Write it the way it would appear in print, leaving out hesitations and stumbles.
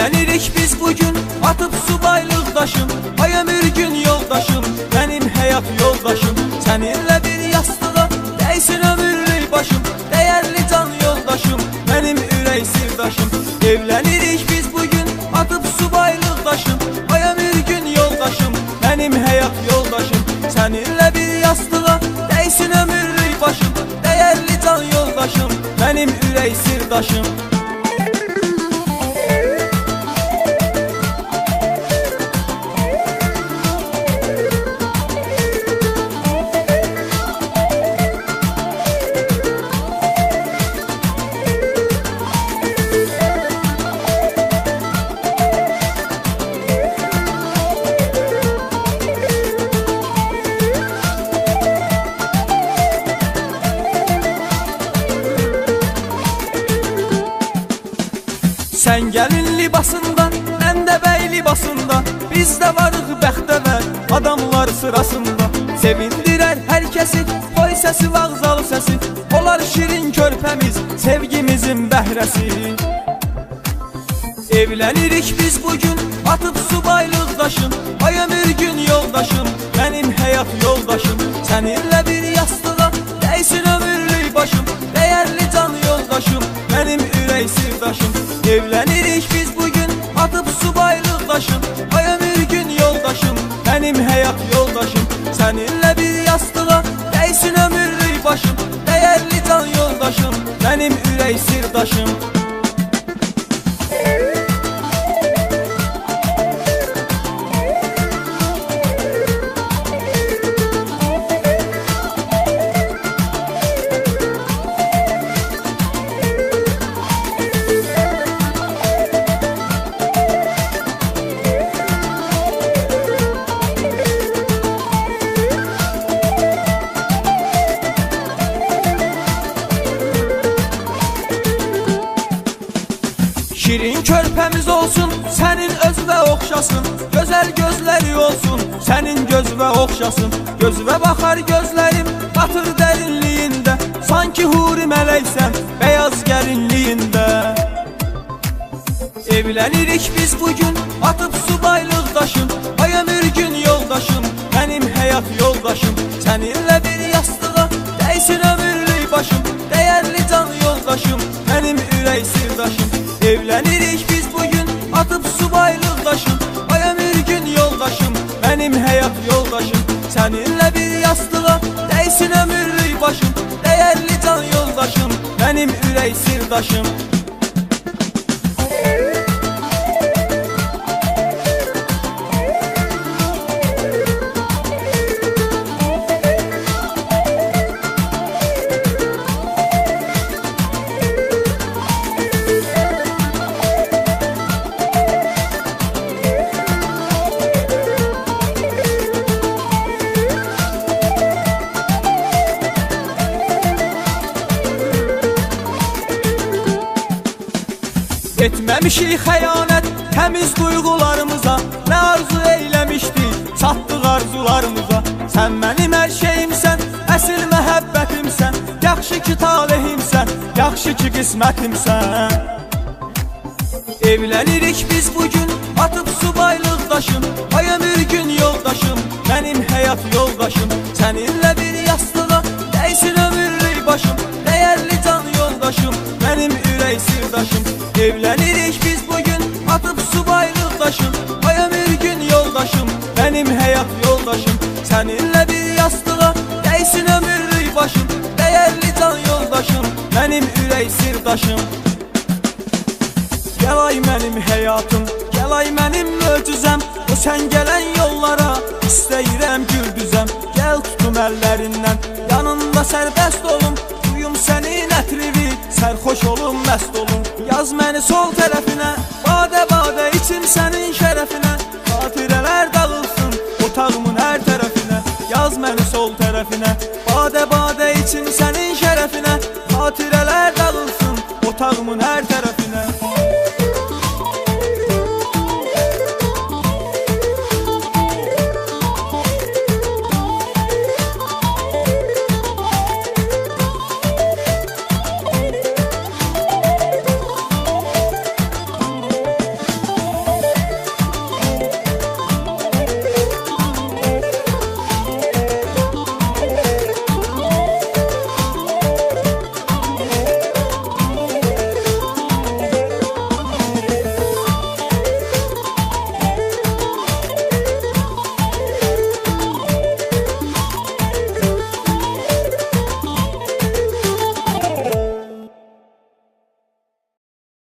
Evlenirik biz bugün, atıp subaylıq daşım. Ay ömür gün yoldaşım, benim hayat yoldaşım. Seninle bir yastığa değsin ömürlük başım. Değerli can yoldaşım, benim ürək sirdaşım. Evlenirik biz bugün, atıp subaylıq daşım. Ay ömür gün yoldaşım, benim hayat yoldaşım. Seninle bir yastığa değsin ömürlük başım. Değerli can yoldaşım, benim ürək sirdaşım. Sen gelin libasında, ben de bey libasında. Biz de varıq bəxtəvər adamlar sırasında. Sevindirer herkesi, toy sesi, vağzal sesi. Olar şirin körpemiz, sevgimizin bəhrəsi. Evlenirik biz bugün, atıp subaylıq daşım. Ay ömür gün yoldaşım, benim hayat yoldaşım. Seninle bir yastığa değsin ömürlük başım. Değerli can yoldaşım, benim ürək sirdaşım. Evlenirik biz bugün, atıp subaylıq daşım. Ay ömür gün yoldaşım, benim hayat yoldaşım. Seninle bir yastığa değsin ömürlük başım. Değerli can yoldaşım, benim ürək sirdaşım. Şirin körpemiz olsun, senin özve okşasın. Güzel gözleri olsun, senin gözve okşasın. Gözve bakar gözlerim, batır derinliğinde. Sanki huri meleksen, beyaz gelinliğinde. Evlenirik biz bugün, atıp subaylıq daşım. Ay ömür gün yoldaşım, benim hayat yoldaşım. Seninle bir yastığa değsin ömürlük başım. Değerli can yoldaşım, benim ürək sirdaşım. Evlenirik biz bugün, atıp subaylıq daşım. Ay ömür gün yoldaşım, benim hayat yoldaşım. Seninle bir yastığa değsin ömürlük başım. Değerli can yoldaşım, benim ürək sirdaşım. Etməmişik xəyanət təmiz duyğularımıza. Nə arzu eyləmişdik, çatdıq arzularımıza. Sən mənim hər şeyimsən, əsl məhəbbətimsən. Yaxşı ki talihimsən, yaxşı ki qismətimsən. Evlenirik biz bugün, atıp subaylıq daşım. Ay ömür gün yoldaşım, benim hayat yoldaşım. Seninle bir yastığa değsin ömürlük başım. Değerli can yoldaşım, benim ürək sirdaşım. Evlenirik biz bugün, atıp subaylıq daşım. Ay ömür gün yoldaşım, benim hayat yoldaşım. Seninle bir yastığa değsin ömürlük başım. Değerli can yoldaşım, benim ürək sirdaşım. Gel ay mənim həyatım, gel ay mənim möcüzəm. O sən gələn yollara istəyirəm güldüzəm. Gəl tutum əllərindən, yanında sərbəst olum. Duyum sənin ətrivi, sərxoş olum, məst olum. Yaz məni sol tərəfinə, badə-badə içim sənin şərəfinə. Xatirələr dağılsın otağımın hər tərəfinə. Yaz məni sol tərəfinə, badə-badə içim sənin şərəfinə. Xatirələr dağılsın otağımın hər tərəfinə.